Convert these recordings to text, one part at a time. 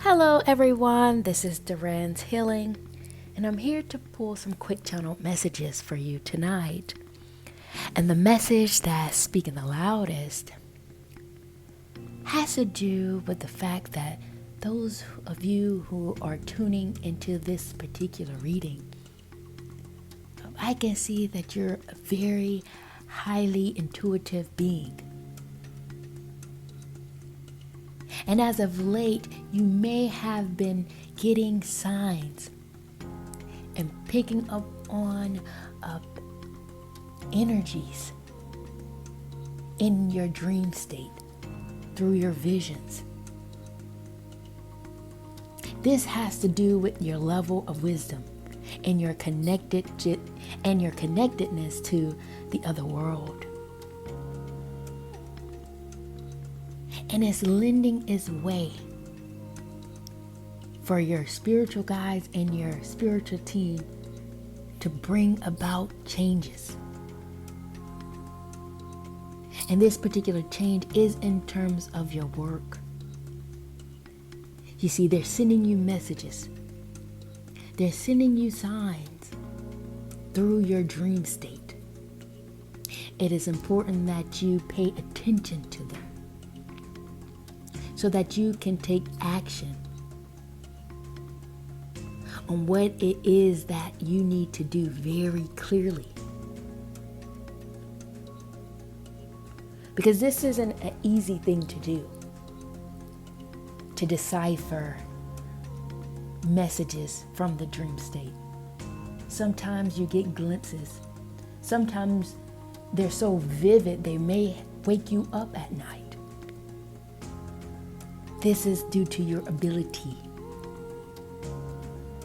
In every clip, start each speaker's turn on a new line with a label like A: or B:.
A: Hello everyone, this is Duran's Healing, and I'm here to pull some quick channel messages for you tonight. And the message that's speaking the loudest has to do with the fact that those of you who are tuning into this particular reading, I can see that you're a very highly intuitive being. And as of late, you may have been getting signs and picking up on energies in your dream state through your visions. This has to do with your level of wisdom and your connectedness to the other world. And it's lending its way for your spiritual guides and your spiritual team to bring about changes. And this particular change is in terms of your work. You see, they're sending you messages. They're sending you signs through your dream state. It is important that you pay attention to them, so that you can take action on what it is that you need to do very clearly. Because this isn't an easy thing to do, to decipher messages from the dream state. Sometimes you get glimpses. Sometimes they're so vivid they may wake you up at night. This is due to your ability.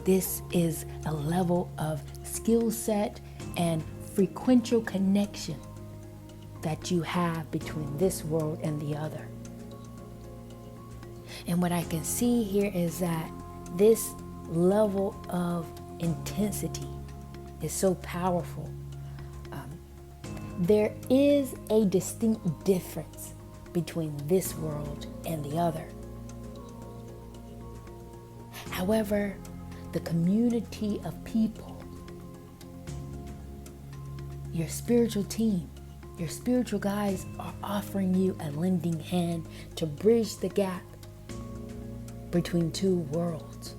A: This is a level of skill set and frequential connection that you have between this world and the other. And what I can see here is that this level of intensity is so powerful. There is a distinct difference between this world and the other. However, the community of people, your spiritual team, your spiritual guides are offering you a lending hand to bridge the gap between two worlds.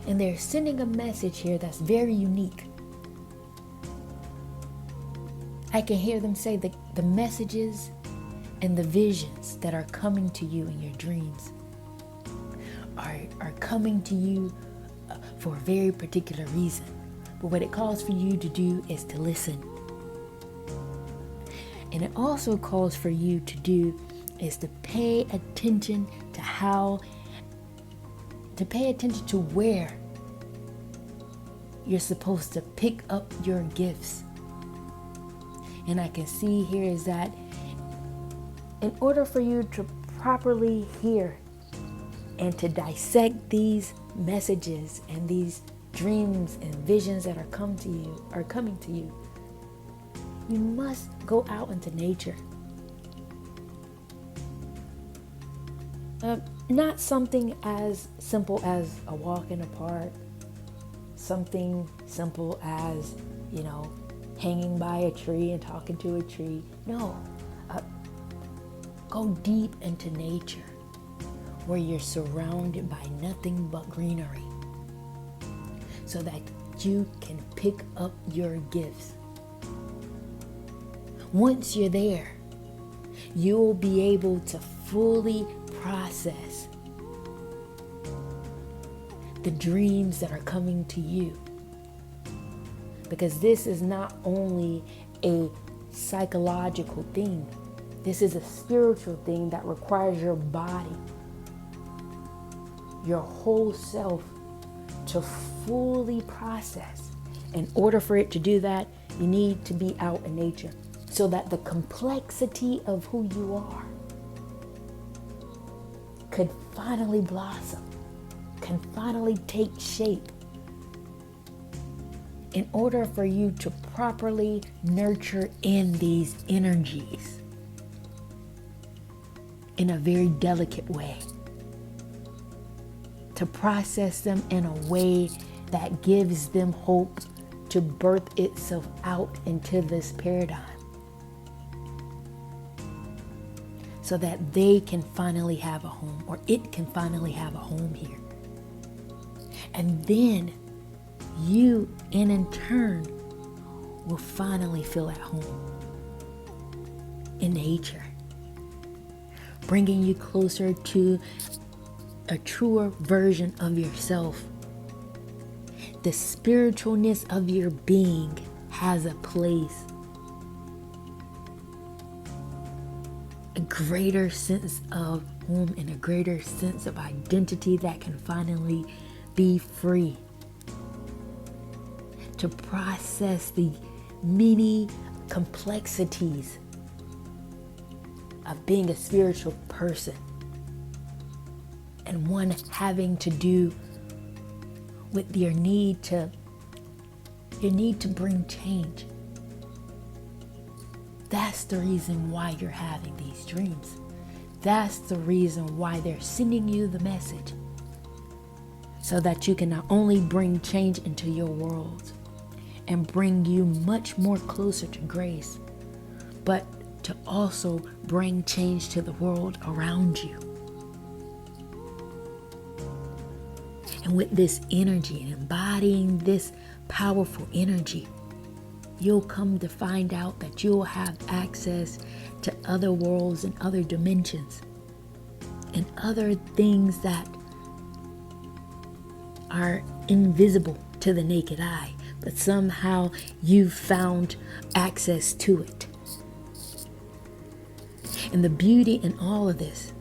A: And they're sending a message here that's very unique. I can hear them say that the messages and the visions that are coming to you in your dreams are coming to you for a very particular reason. But what it calls for you to do is to listen. And it also calls for you to do is to pay attention to where you're supposed to pick up your gifts. And I can see here is that in order for you to properly hear and to dissect these messages and these dreams and visions that are coming to you, you must go out into nature. Not something as simple as a walk in the park, something simple as, hanging by a tree and talking to a tree. No, go deep into nature, where you're surrounded by nothing but greenery, so that you can pick up your gifts. Once you're there, you'll be able to fully process the dreams that are coming to you. Because this is not only a psychological thing, this is a spiritual thing that requires your body, your whole self, to fully process. In order for it to do that, you need to be out in nature, so that the complexity of who you are could finally blossom, can finally take shape. In order for you to properly nurture in these energies in a very delicate way. to process them in a way that gives them hope to birth itself out into this paradigm, so that they can finally have a home, or it can finally have a home here. And then you, in turn, will finally feel at home in nature, bringing you closer to a truer version of yourself. The spiritualness of your being has a place, a greater sense of home and a greater sense of identity that can finally be free to process the many complexities of being a spiritual person, and one having to do with your need to bring change. That's the reason why you're having these dreams. That's the reason why they're sending you the message, so that you can not only bring change into your world and bring you much more closer to grace, but to also bring change to the world around you. And with this energy and embodying this powerful energy, you'll come to find out that you'll have access to other worlds and other dimensions and other things that are invisible to the naked eye, but somehow you've found access to it. And the beauty in all of this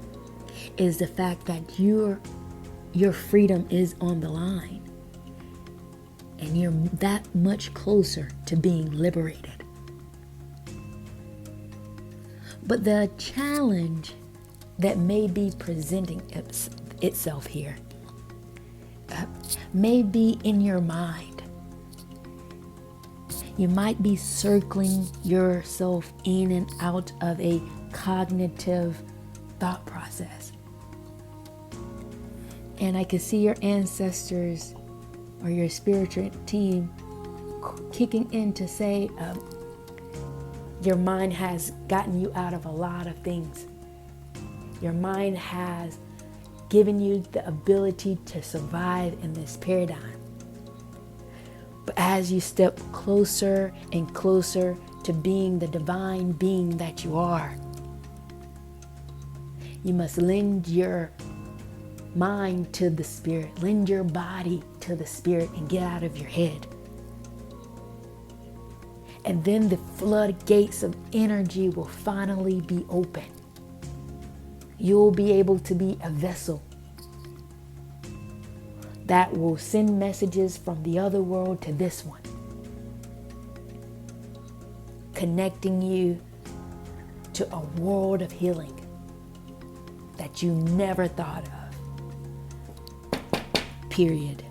A: is the fact that your freedom is on the line, and you're that much closer to being liberated. But the challenge that may be presenting itself here may be in your mind. You might be circling yourself in and out of a cognitive thought process. And I can see your ancestors or your spiritual team kicking in to say, your mind has gotten you out of a lot of things. Your mind has given you the ability to survive in this paradigm. But as you step closer and closer to being the divine being that you are, you must lend your mind to the spirit, lend your body to the spirit, and get out of your head. And then the floodgates of energy will finally be open. You'll be able to be a vessel that will send messages from the other world to this one, connecting you to a world of healing that you never thought of. Period.